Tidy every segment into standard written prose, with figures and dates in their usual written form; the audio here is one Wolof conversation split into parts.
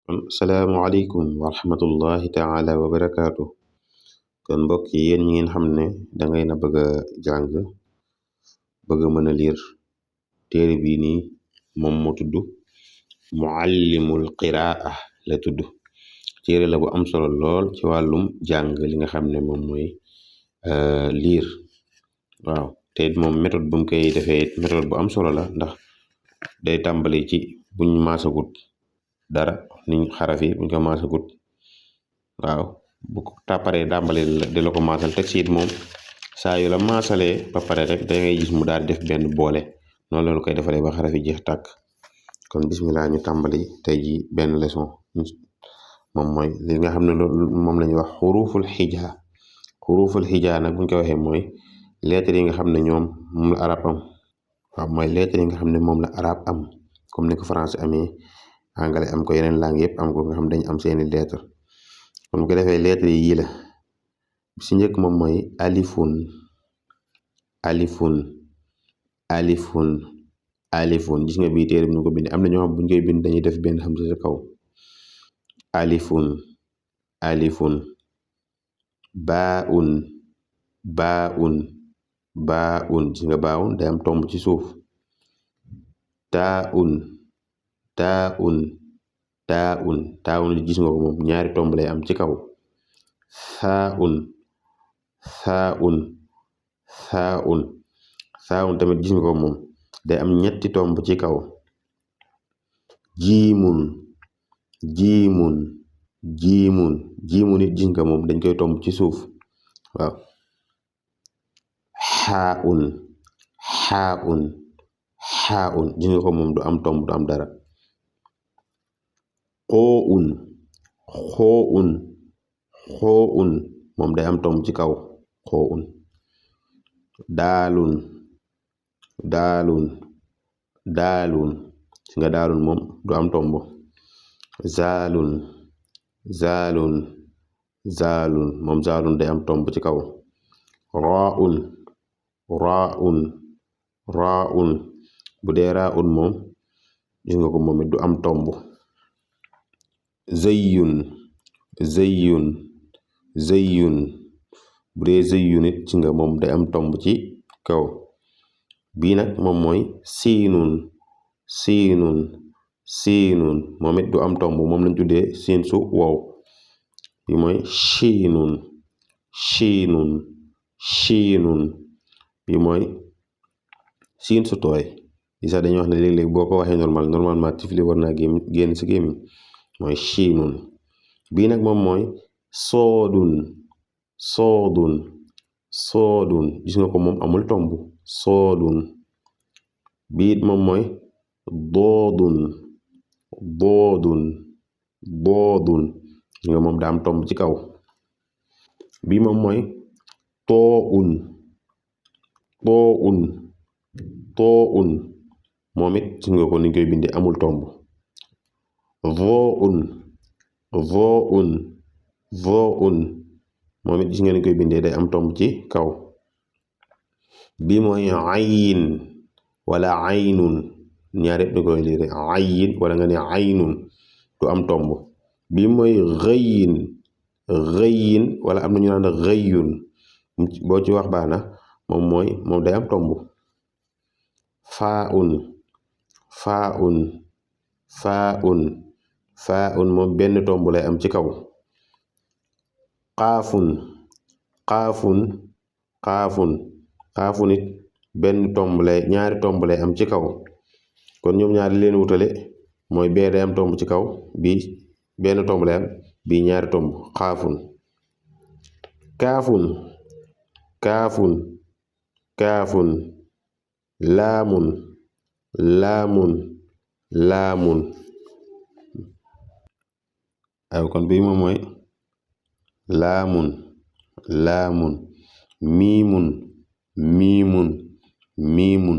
kon salaamualeykum wa rahmatullahi taala wa barakaatu. kon mbokk yi yéen ñi ngeen xam ne dangay na bëgg a jàng bëgg a mën a liir téere bii nii moom moo tudd muallimul qiraa la tudd. téere la bu am solo lool ci wàllum jàng li nga xam ne moom mooy liir. waaw te moom méthode bu mu koy defee méthode bu am solo la, ndax day tàmbali ci buñ maasagut dara niñ xaraf yi buñ ko maasagut. waaw bu ko tàpparee dàmbali di la ko maasal teg siit moom saa yu la maasalee ba pare rek da ngay gis mu daal def benn boole. noonu la koy defaree ba xaraf yi jeex tàkk. kon bismillah ñu tàmbali tey ji benn leçon moom mooy li nga xam ne loolu moom la ñuy wax xuruful xija. xuruful xija nag buñ ko waxee mooy lettres yi nga xam ne ñoom moom la arab am. waaw mooy lettres yi nga xam ne moom la arab am, comme ni ko français amee, anglais am ko, yeneen langue yëpp am ko, nga xam dañu am seeni lettres. kon bu ko defee lettres yi yii la. si njëkk moom mooy alifun alifun alifun alifun. gis nga bii téere bi ñu ko bind am na ñoo xam buñ koy bind dañuy def benn xam sa kaw. alifun alifun baaun baaun baaun. gis nga baaun day am tomb ci suuf. taaun taaun taaun taaun gis nga ko moom ñaari tomb lay am ci kaw. saaun saaun saaun saaun tamit gis nga ko moom day am ñetti tomb ci kaw. jiimun jiimun jiimun jiimun it gis nga moom dañ koy tomb ci suuf. waaw xaaun xaaun xaaun gis nga ko moom du am tomb du am dara. xooun xooun xooun moom day am tomb ci kaw. xooun daalun daalun daalun gis nga daalun moom du am tomb. zaalun zaalun zaalun moom zaalun day am tomb ci kaw. raaun raaun raaun bu dee raaun moom gis nga ko moom it du am tomb. zayyun zayyun zayyun bu dee zayyun it gis nga moom day am tomb ci kaw. bii nag moom mooy siinun siinun siinun moom it du am tomb, moom lañ tuddee siin su wow. bi mooy shiinun shiinun shiinun bi mooy siin su tooy. li sax dañuy wax ne léeg-léeg boo ko waxee normalement tifli war naa génn si gémmiñ mooy shiinun. bii nag moom mooy soodun soodun soodun gis nga ko moom amul tomb. soodun bii moom mooy doodun doodun doodun gis nga moom daa am tomb ci kaw. bii moom mooy tooun tooun tooun moom it gis nga ko ni koy bindee amul tomb. voun voun voun moom it gis nga ni koy bindee day am tomb ci kaw. bii mooy ayin wala aynun ñaar yëpp ni koy liire ayin wala nga ne aynun du am tomb. bii mooy xëyin xëyin wala am na ñu naan xëyun boo ci wax baax na moom mooy moom day am tomb. faaun faaun faaun faaun moom benn tomb lay am ci kaw. xaafun xaafun xaafun xaafun it benn tomb lay ñaari tomb lay am ci kaw. kon ñoom ñaari leen wutale mooy bee day am tomb ci kaw, bii benn tomb lay am, bii ñaari tomb. xaafun kaafun kaafun kaafun laamun laamun laamun. ay kon bii moom mooy laamun laamun. miimun miimun miimun.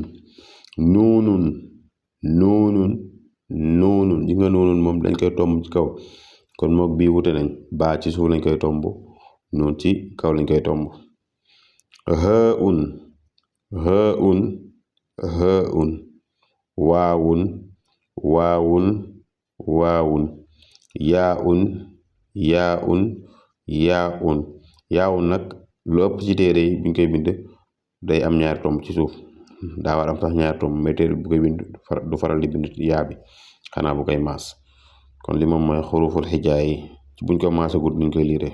nuunun nuunun nuunun gis nga nuunun moom dañ koy tomb ci kaw, kon mook bii wute nañ. baa ci suuf lañ koy tomb, nuun ci kaw lañ koy tomb. haun haun haun waawun waawun waawun yaa un yaa un yaa un yaa un nag lu ëpp ci téere yi buñ koy bind day am ñaari tomb ci suuf daa war am sax ñaari tomb mais téere bu koy bind du faral di bind yaa bi xanaa bu koy maas kon li moom mooy xuruful xijaa yi buñ ko maasagul niñ koy liire